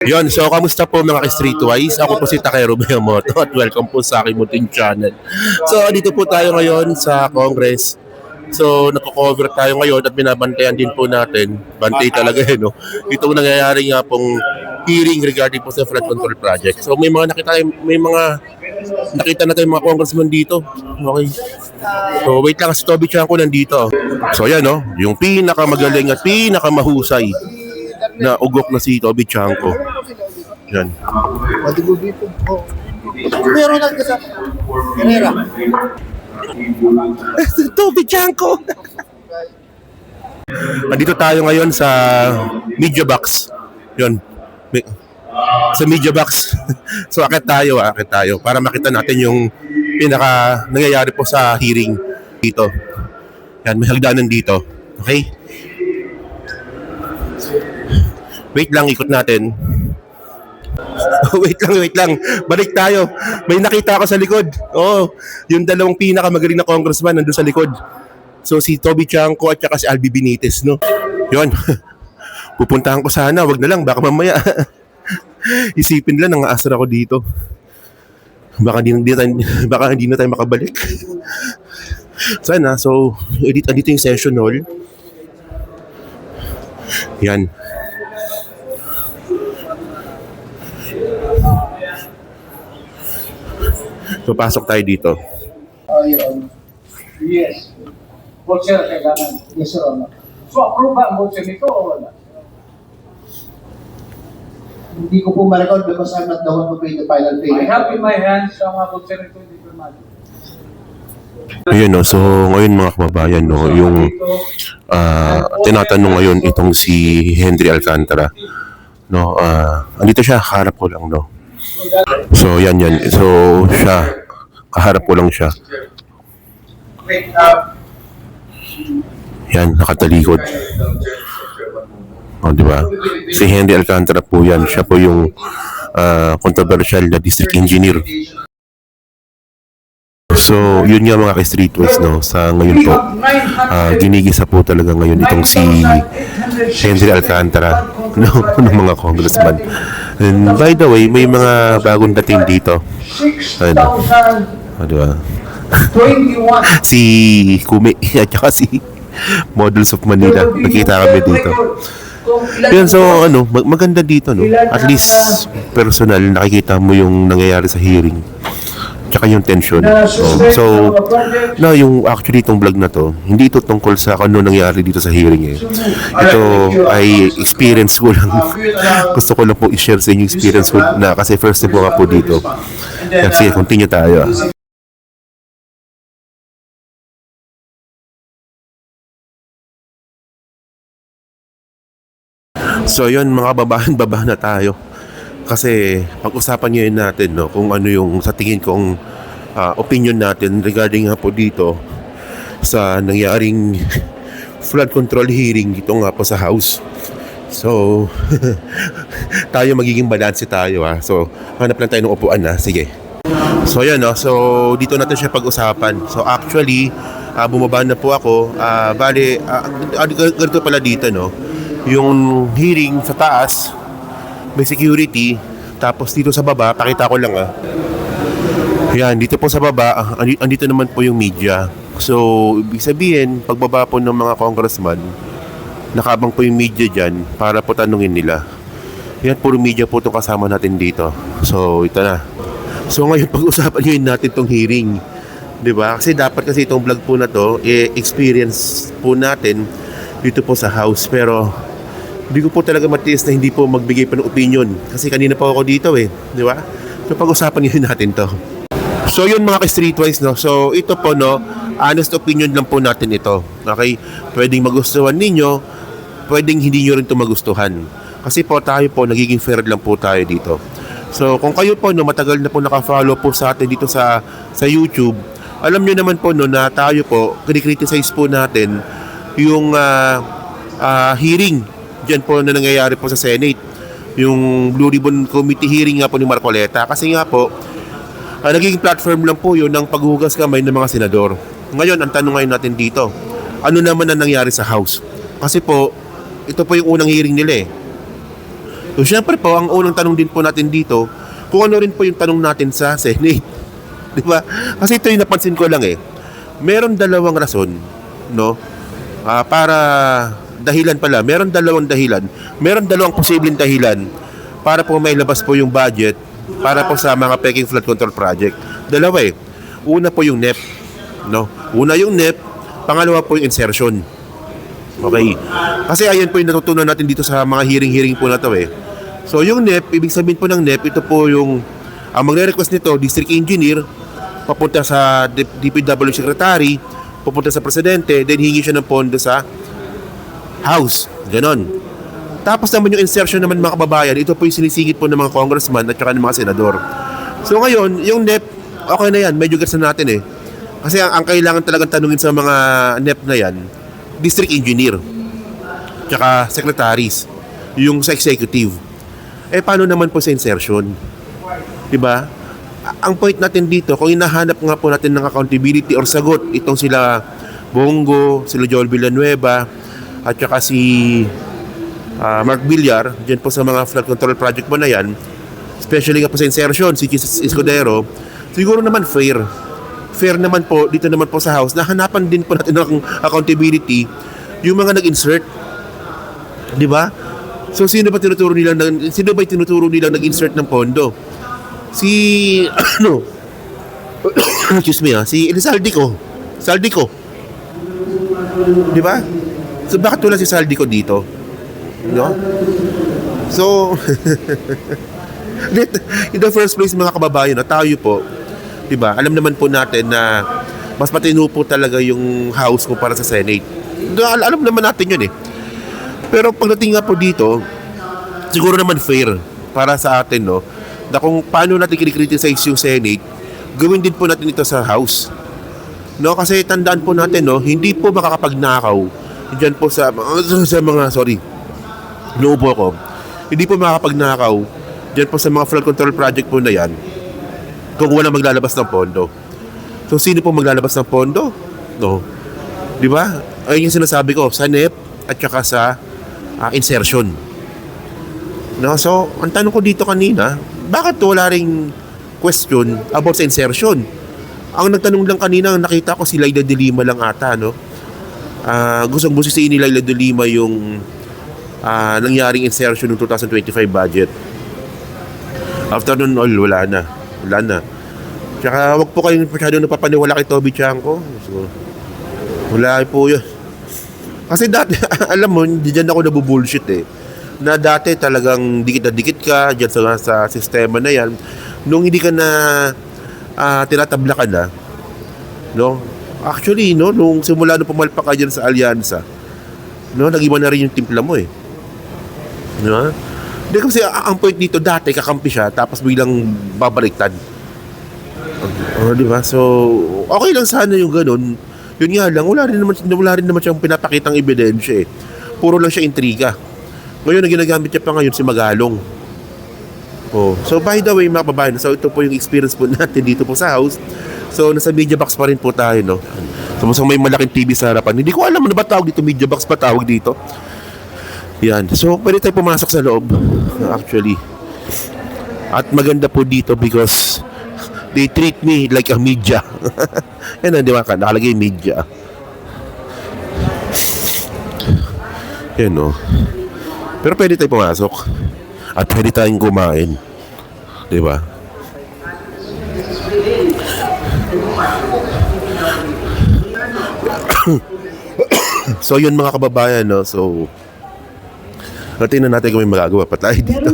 Yon, so kamusta po mga ka-Streetwise? Ako po si Takero Miyamoto at welcome po sa aking munting channel. So, dito po tayo ngayon sa Congress. So, nako-cover tayo ngayon at binabantayan din po natin. Bantay talaga no? Itong nangyayari nga pong hearing regarding po sa flood control project. So, may mga nakita na tayong mga congressman dito. Okay. So, wait lang, si Toby Chanko nandito. So, yan no, yung pinakamagaling at pinakamahusay na ugok na si Toby Chanko. Yan. Madigo dito. Oh. Meron lang kasi. Herrera. Toby Chanko. Nandito tayo ngayon sa media box. Yun. Sa media box. So akit tayo para makita natin yung pinaka nangyayari po sa hearing dito. Yan, may hagdanan dito. Okay? Wait lang, ikot natin. wait lang. Balik tayo. May nakita ako sa likod. Oo, yung dalawang pinakamagaling na congressman nandun sa likod. So si Toby Chanko at saka si Albi Benitez, no? Yun. Pupuntahan ko sana, wag na lang, baka mamaya. Isipin nila nang aasar ako dito. Baka hindi na tayo makabalik. Sana, so andito yung session hall. Yan. So pasok tayo dito. Yes. Voucher kailangan. Yes, Your Honor. So, approve ba ang voucher nito o wala? Hindi ko po ma-record because I'm not the one who paid the final payment. I have in my hands ang voucher nito, hindi ko ma-record. Ayun no, so ngayon mga kababayan no, yung tinatanong ngayon itong si Henry Alcantara. No, andito siya, kaharap ko lang no. So yan. So siya, kaharap ko lang siya. Yan, nakatalikod. O, di ba? Si Henry Alcantara po yan. Siya po yung controversial na district engineer. So, yun nga mga ka-Streetwise, no? Sa ngayon po, ginigisa po talaga ngayon itong si Henry Alcantara, no? Ng mga congressman. And by the way, may mga bagong dating dito. Ano? O, di ba? Si Kumi at saka si Models of Manila. Nakita kami dito. Yan, so ano, maganda dito, no? At least personal, nakikita mo yung nangyayari sa hearing. Tsaka yung tension. So, yung actually itong vlog na to, hindi ito tungkol sa ano nangyari dito sa hearing eh. Ito ay experience ko lang. Gusto ko lang po i-share sa inyo experience ko na kasi first time po nga po dito. Sige, continue tayo. So yun mga baba na tayo. Kasi pag-usapan ngayon natin no, kung ano yung sa tingin kong opinion natin regarding nga po dito sa nangyaring flood control hearing dito nga po sa House. So tayo magiging balanse tayo ha. So hanap lang tayo ng upuan ha. Sige. So yan no. So dito natin siya pag-usapan. So actually bumaba na po ako. Bale ganito pala dito no. Yung hearing sa taas may security, tapos dito sa baba pakita ko lang yan, dito po sa baba andito naman po yung media. So ibig sabihin pagbaba po ng mga congressman nakabang po yung media dyan para po tanungin nila. Yan, puro media po itong kasama natin dito. So ito na. So ngayon pag-usapan ngayon natin tong hearing, diba? Kasi dapat kasi itong vlog po na to experience po natin dito po sa House. Pero hindi ko po talaga matiis na hindi po magbigay pa ng opinion. Kasi kanina pa ako dito di ba? So pag-usapan ngayon natin to. So yun mga ka-Streetwise no. So ito po no, honest opinion lang po natin ito. Okay? Pwedeng magustuhan ninyo, pwedeng hindi nyo rin ito magustuhan. Kasi po tayo po, nagiging fair lang po tayo dito. So kung kayo po no, matagal na po naka-follow po sa atin dito sa YouTube, alam nyo naman po no, na tayo po, kini-criticize po natin yung hearing dyan po na nangyayari po sa Senate. Yung Blue Ribbon Committee hearing nga po ni Marcoleta. Kasi nga po, naging platform lang po yun ng paghugas kamay ng mga senador. Ngayon, ang tanong ngayon natin dito, ano naman ang nangyari sa House? Kasi po, ito po yung unang hearing nila So syempre po, ang unang tanong din po natin dito, kung ano rin po yung tanong natin sa Senate. Di ba? Kasi ito yung napansin ko lang meron dalawang rason, no? Para dahilan pala, meron dalawang dahilan, meron dalawang posibleng dahilan para po mailabas po yung budget para po sa mga peking flood control project. Dalawa Una po yung NEP, no? Una yung NEP, pangalawa po yung insertion. Okay. Kasi ayan po yung natutunan natin dito sa mga hearing po na to So yung NEP, ibig sabihin po ng NEP, ito po yung ang magre-request nito, district engineer, papunta sa DPW secretary, pupunta sa presidente, then hingi siya ng pondo sa House. Ganon. Tapos naman yung insertion naman mga kababayan, ito po yung sinisingit po ng mga congressman at saka ng mga senador. So ngayon, yung NEP, okay na yan, medyo gets na natin Kasi ang kailangan talagang tanungin sa mga NEP na yan, district engineer, tsaka secretaries, yung sa executive. Paano naman po sa insertion? Diba? Ang point natin dito, kung hinahanap nga po natin ng accountability or sagot, itong sila Bongo, sila Joel Villanueva, at saka si Mark Villar, dyan po sa mga flood control project po na yan, especially nga po sa insertion, si Chis Escudero, siguro naman fair naman po, dito naman po sa House, nahanapan din po natin ng accountability yung mga nag-insert. Di ba? So, sino ba tinuturo nilang nag-insert ng pondo? Si, excuse me si Saldico. Di ba? So, bakit wala si Saldico dito? No? So, in the first place, mga kababayan, tayo po, diba? Alam naman po natin na mas matino po talaga yung House kumpara sa Senate. Alam naman natin yun Pero pagdating nga po dito, siguro naman fair para sa atin, no? Na kung paano natin kinikriticize yung Senate, gawin din po natin ito sa House. No? Kasi tandaan po natin, no? Hindi po makakapagnakaw dyan po sa mga, inuubo ko. Hindi po makakapagnakaw dyan po sa mga flood control project po na yan kung wala maglalabas ng pondo. So, sino po maglalabas ng pondo? No. Di ba? Ayun yung sinasabi ko, sa NEP at saka sa insertion. No? So, ang tanong ko dito kanina, bakit wala ring question about sa insertion? Ang nagtanong lang kanina, nakita ko si Laila de Lima lang ata, no? Gustong busisiin ni Laila de Lima yung nangyaring insertion ng 2025 budget. After nun, wala na. Tsaka wag po kayong masyadong napapaniwala kay Toby Chanko. So, wala po yun. Kasi dati, alam mo, diyan ako nabubullshit Na dati talagang dikit na dikit ka dyan sa sistema na yan. Nung hindi ka na tinatabla ka na, no? Actually, no, nung simula nung pumalpak ka dyan sa alyansa, no, nag-iba na rin yung timpla mo No? Hindi kasi ang point dito, dati kakampi siya, tapos biglang babaliktad. Di ba? So, okay lang sana yung ganun. Yun nga lang, wala rin naman siyang pinapakitang ebidensya Puro lang siya intriga. Ngayon, ang ginagamit niya pa ngayon si Magalong. So, by the way, mga kababayan, so ito po yung experience po natin dito po sa House. So, nasa media box pa rin po tayo, no? So, may malaking TV sa harapan. Hindi ko alam ano ba tawag dito, media box pa tawag dito. Yan. So, pwede tayo pumasok sa loob, actually. At maganda po dito because they treat me like a media. Yan, di ba? Nakalagay media. Yan, no? Pero pwede tayo pumasok. At pwede tayong kumain. Di ba? So, yun mga kababayan, no? So, tingnan natin kung may magagawa pa tayo dito.